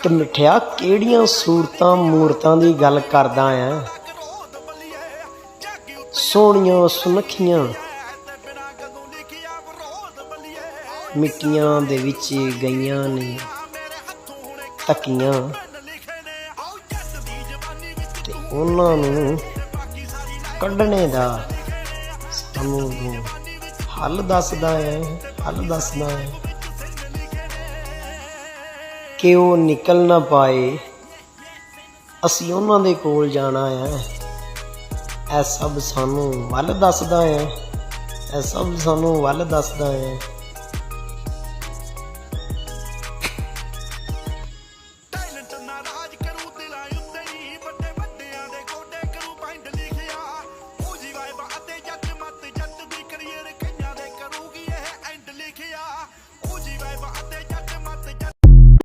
ਤੇ ਮਿੱਠਿਆ ਕਿਹੜੀਆਂ ਸੂਰਤਾਂ ਮੂਰਤਾਂ ਦੀ ਗੱਲ ਕਰਦਾ ਆ। ਸੋਹਣੀਆਂ ਸੁਨੱਖੀਆਂ ਮਿੱਟੀਆਂ ਦੇ ਵਿੱਚ ਗਈਆਂ ਨੇ ਤੱਕੀਆਂ, ਤੇ ਉਹਨਾਂ ਨੂੰ ਕੱਢਣੇ ਦਾ ਸਾਨੂੰ ਹੱਲ ਦੱਸਦਾ ਹੈ, ਹੱਲ ਦੱਸਦਾ ਹੈ ਕਿ ਉਹ ਨਿਕਲ ਨਾ ਪਾਏ। ਅਸੀਂ ਉਹਨਾਂ ਦੇ ਕੋਲ ਜਾਣਾ ਹੈ। ਇਹ ਸਭ ਸਾਨੂੰ ਵੱਲ ਦੱਸਦਾ ਹੈ, ਇਹ ਸਭ ਸਾਨੂੰ ਵੱਲ ਦੱਸਦਾ ਹੈ।